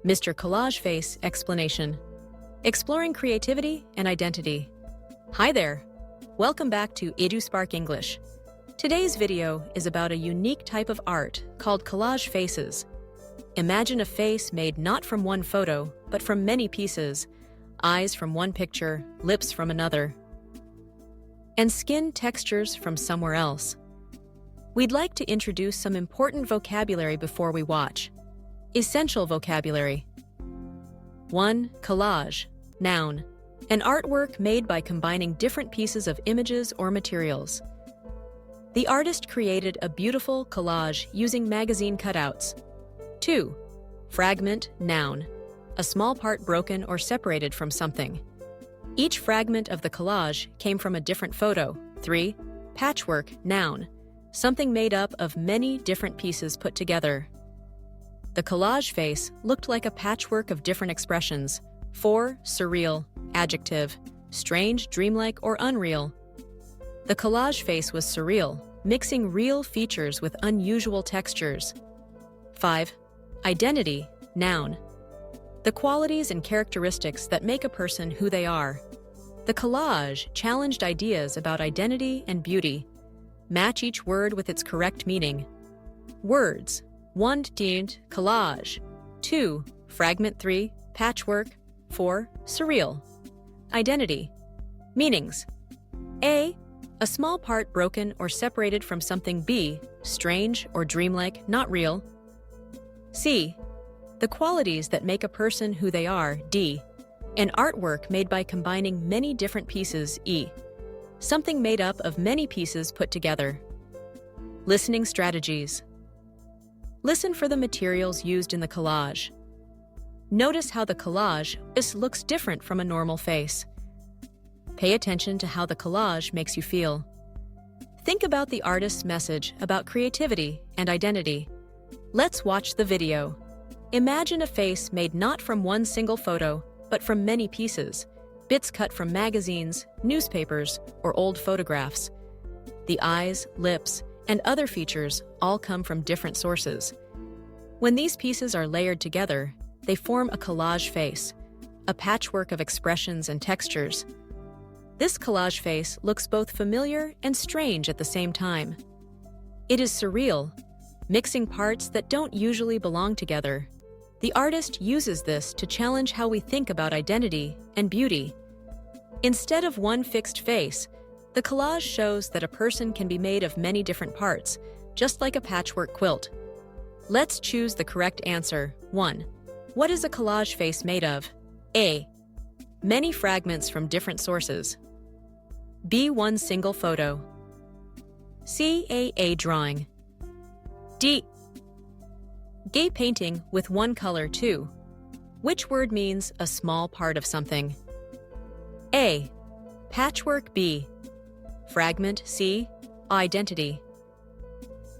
Mr. Collage Face Explanation. Exploring creativity and identity. Hi there. Welcome back to EduSpark English. Today's video is about a unique type of art called collage faces. Imagine a face made not from one photo, but from many pieces, eyes from one picture, lips from another, and skin textures from somewhere else. We'd like to introduce some important vocabulary before we watch. Essential vocabulary. 1. Collage. Noun. An artwork made by combining different pieces of images or materials. The artist created a beautiful collage using magazine cutouts. 2. Fragment. Noun. A small part broken or separated from something. Each fragment of the collage came from a different photo. 3. Patchwork. Noun. Something made up of many different pieces put together. The collage face looked like a patchwork of different expressions. 4. Surreal. Adjective. Strange, dreamlike, or unreal. The collage face was surreal, mixing real features with unusual textures. 5. Identity. Noun. The qualities and characteristics that make a person who they are. The collage challenged ideas about identity and beauty. Match each word with its correct meaning. Words. 1. Collage. 2. Fragment. 3. Patchwork. 4. Surreal. Identity. Meanings. A. A small part broken or separated from something. B. Strange or dreamlike, not real. C. The qualities that make a person who they are. D. An artwork made by combining many different pieces. E. Something made up of many pieces put together. Listening strategies. Listen for the materials used in the collage. Notice how the collage looks different from a normal face. Pay attention to how the collage makes you feel. Think about the artist's message about creativity and identity. Let's watch the video. Imagine a face made not from one single photo, but from many pieces, bits cut from magazines, newspapers, or old photographs. The eyes, lips, and other features all come from different sources. When these pieces are layered together, they form a collage face, a patchwork of expressions and textures. This collage face looks both familiar and strange at the same time. It is surreal, mixing parts that don't usually belong together. The artist uses this to challenge how we think about identity and beauty. Instead of one fixed face, the collage shows that a person can be made of many different parts, just like a patchwork quilt. Let's choose the correct answer. 1. What is a collage face made of? A. Many fragments from different sources. B. One single photo. C. A drawing. D. Gay painting with one color. 2. Which word means a small part of something? A. Patchwork. B. Fragment. C. Identity.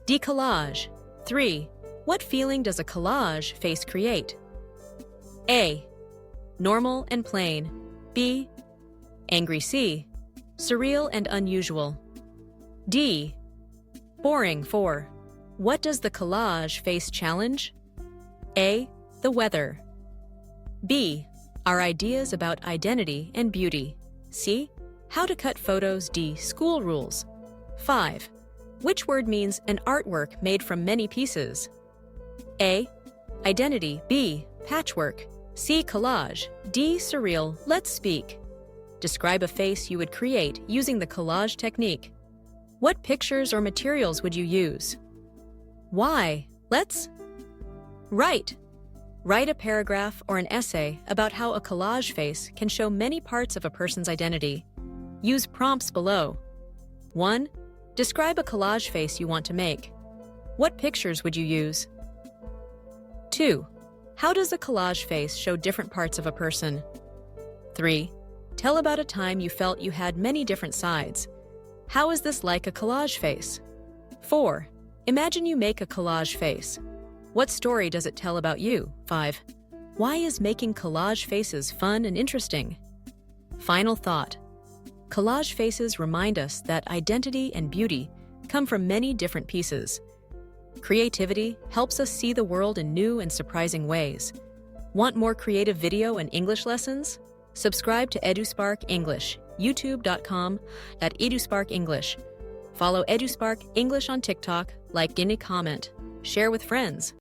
Decollage. 3. What feeling does a collage face create? A. Normal and plain. B. Angry. C. Surreal and unusual. D. Boring. 4. What does the collage face challenge? A. The weather. B. Our ideas about identity and beauty. C. How to cut photos. D. School rules. 5. Which word means an artwork made from many pieces? A. Identity. B. Patchwork. C. Collage. D. Surreal. Let's speak. Describe a face you would create using the collage technique. What pictures or materials would you use? Why? Let's write. Write a paragraph or an essay about how a collage face can show many parts of a person's identity. Use prompts below. 1. Describe a collage face you want to make. What pictures would you use? 2. How does a collage face show different parts of a person? 3. Tell about a time you felt you had many different sides. How is this like a collage face? 4. Imagine you make a collage face. What story does it tell about you? 5. Why is making collage faces fun and interesting? Final thought. Collage faces remind us that identity and beauty come from many different pieces. Creativity helps us see the world in new and surprising ways. Want more creative video and English lessons? Subscribe to EduSpark English, youtube.com/EduSparkEnglish. Follow EduSpark English on TikTok, like and comment, share with friends.